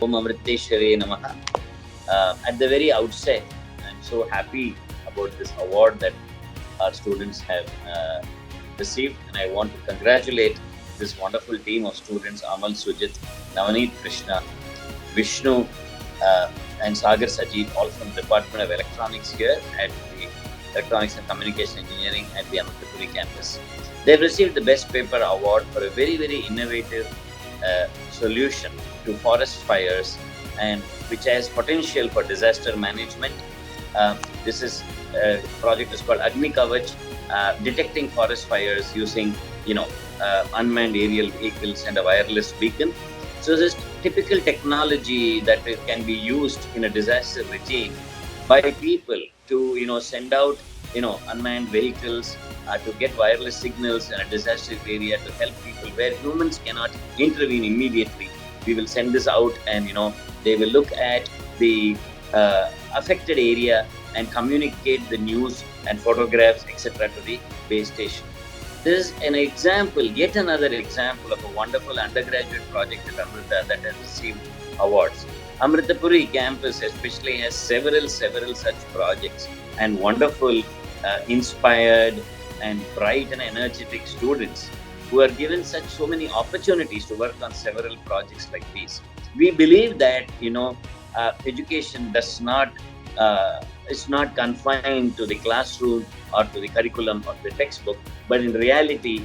Om Amriteshware Namaha. At the very outset, I'm so happy about this award that our students have received, and I want to congratulate this wonderful team of students: Amal Sujit, Navaneet Krishna, Vishnu, and Sagar Sajid, all from the Department of Electronics here at the Electronics and Communication Engineering at the Amrita Puri campus. They've received the Best Paper Award for a very, very innovative solution to forest fires, and which has potential for disaster management. This project is called Agni Kavach, detecting forest fires using unmanned aerial vehicles and a wireless beacon. So this typical technology that can be used in a disaster regime by people to send out unmanned vehicles to get wireless signals in a disaster area to help people where humans cannot intervene immediately. We will send this out, and they will look at the affected area and communicate the news and photographs, etc., to the base station. This is an example, yet another example of a wonderful undergraduate project at Amrita that has received awards. Amrita Puri campus especially has several such projects, and wonderful, inspired and bright and energetic students who are given so many opportunities to work on several projects like these. We believe that education does not is not confined to the classroom or to the curriculum or the textbook, but in reality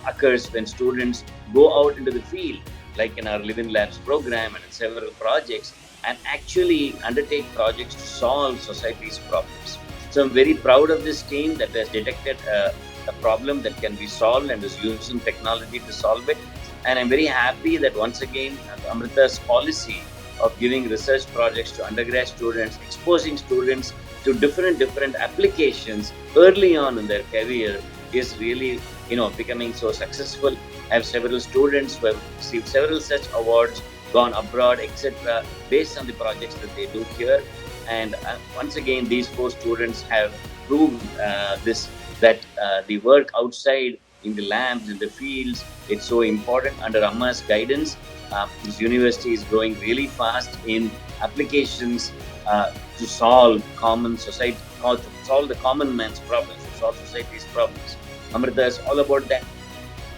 occurs when students go out into the field, like in our Live in Labs program and in several projects, and actually undertake projects to solve society's problems. So I'm very proud of this team that has detected a problem that can be solved and is using technology to solve it. And I'm very happy that once again Amrita's policy of giving research projects to undergrad students, exposing students to different applications early on in their career is really becoming so successful. I have several students who have received several such awards, gone abroad, etc., based on the projects that they do here. And once again, these 4 students have proved that the work outside in the labs, in the fields, it's so important. Under Amma's guidance, this university is growing really fast in applications to solve solve the common man's problems, to solve society's problems. Amrita is all about that.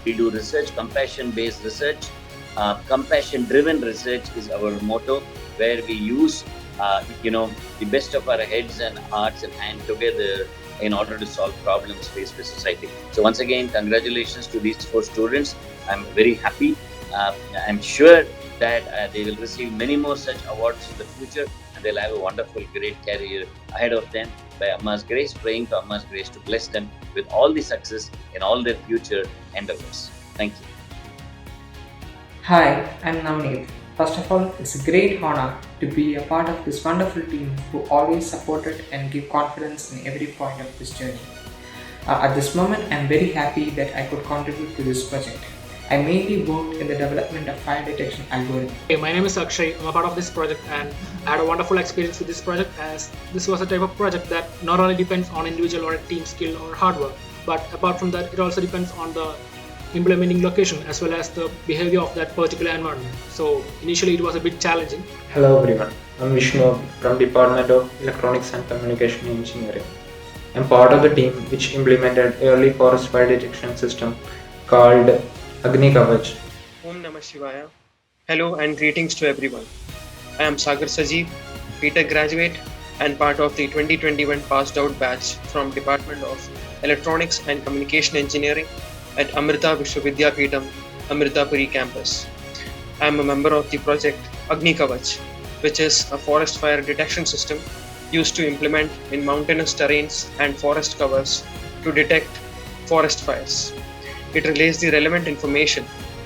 We do research, compassion-based research. Compassion-driven research is our motto, where we use the best of our heads and hearts and hands together in order to solve problems faced with society. So once again, congratulations to these 4 students. I'm very happy. I'm sure that they will receive many more such awards in the future, and they'll have a wonderful, great career ahead of them. By Amma's grace, praying to Amma's grace to bless them with all the success in all their future endeavors. Thank you. Hi, I'm Navaneet. First of all, it's a great honor to be a part of this wonderful team who always supported and give confidence in every point of this journey. At this moment, I'm very happy that I could contribute to this project. I mainly worked in the development of fire detection algorithm. Hey, my name is Akshay. I'm a part of this project, and I had a wonderful experience with this project, as this was a type of project that not only depends on individual or a team skill or hard work, but apart from that, it also depends on the implementing location as well as the behavior of that particular environment. So initially it was a bit challenging. Hello everyone, I'm Vishnu from Department of Electronics and Communication Engineering. I'm part of the team which implemented early forest fire detection system called Agni Kavach. Om Namah Shivaya. Hello and greetings to everyone. I am Sagar Sajid, BTech graduate and part of the 2021 passed out batch from Department of Electronics and Communication Engineering at Amrita Vishwavidyapeetham, Amrita Puri campus. I am a member of the project Agni Kavach, which is a forest fire detection system used to implement in mountainous terrains and forest covers to detect forest fires. It relays the relevant information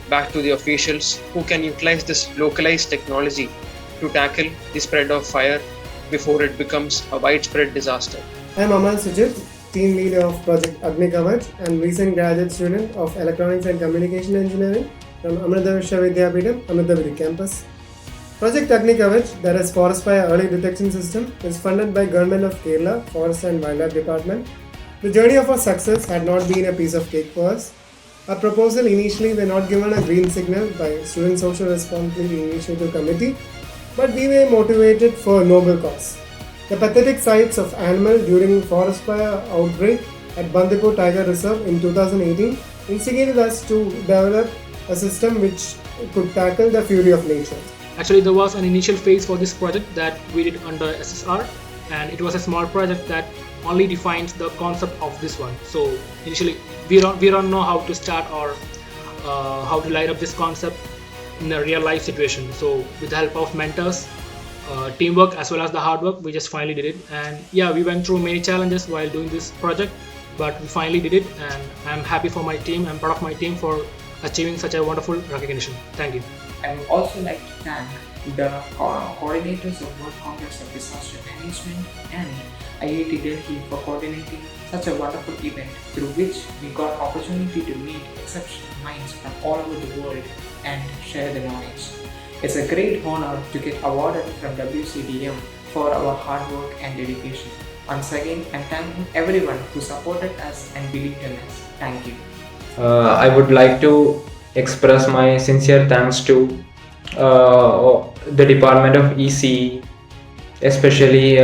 back to the officials who can utilize this localized technology to tackle the spread of fire before it becomes a widespread disaster. I am Amal Sujit, team leader of Project Agni Kavach and recent graduate student of Electronics and Communication Engineering from Amrita Vishwavidyapeetham, Amritapuri campus. Project Agni Kavach, that is Forest Fire Early Detection System, is funded by Government of Kerala, Forest and Wildlife Department. The journey of our success had not been a piece of cake for us. Our proposal initially were not given a green signal by Student Social Responsibility Initiative Committee but we were motivated for a noble cause. The pathetic sights of animal during forest fire outbreak at Bandipur Tiger Reserve in 2018 instigated us to develop a system which could tackle the fury of nature. Actually, there was an initial phase for this project that we did under SSR, and it was a small project that only defines the concept of this one. So initially, we don't know how to start or how to light up this concept in a real life situation. So with the help of mentors, teamwork as well as the hard work, we just finally did it. And yeah, we went through many challenges while doing this project, but we finally did it, and I'm happy for my team. I'm proud of my team for achieving such a wonderful recognition. Thank you. I would also like to thank the coordinators of World Congress of Disaster Management and IIT Delhi for coordinating such a wonderful event through which we got opportunity to meet exceptional minds from all over the world and share the knowledge. It's a great honor to get awarded from WCDM for our hard work and dedication. Once again, I'm thanking everyone who supported us and believed in us. Thank you. I would like to express my sincere thanks to the Department of ECE, especially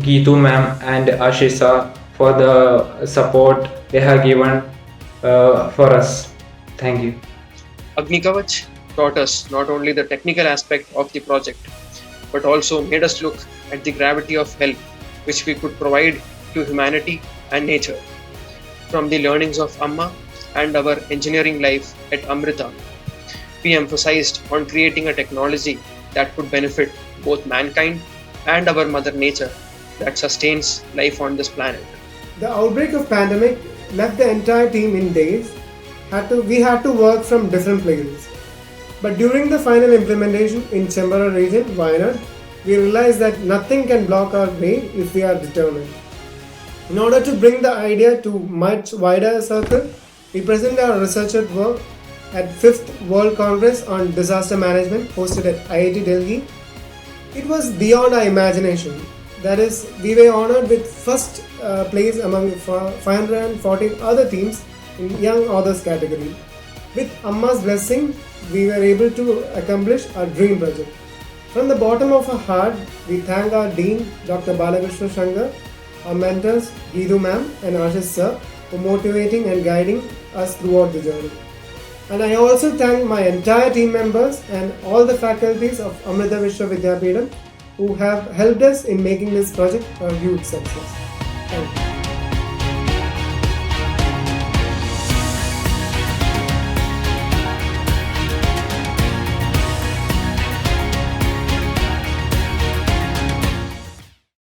Geetu ma'am and Ashisa for the support they have given for us. Thank you. Agnikavach taught us not only the technical aspect of the project, but also made us look at the gravity of help which we could provide to humanity and nature. From the learnings of Amma and our engineering life at Amrita, we emphasized on creating a technology that could benefit both mankind and our mother nature that sustains life on this planet. The outbreak of pandemic left the entire team in daze. We had to work from different places. But during the final implementation in Chembara region, Wayanad, we realized that nothing can block our way if we are determined. In order to bring the idea to much wider circle, we present our research work at 5th World Congress on Disaster Management hosted at IIT Delhi. It was beyond our imagination. That is, we were honored with first place among 514 other teams in Young Authors category. With Amma's blessing, we were able to accomplish our dream project. From the bottom of our heart, we thank our Dean, Dr. Balakrishna Shankar, our mentors, Geetu ma'am and Ashish sir, for motivating and guiding us throughout the journey. And I also thank my entire team members and all the faculties of Amrita Vishwa Vidyapeetham who have helped us in making this project a huge success. Thank you.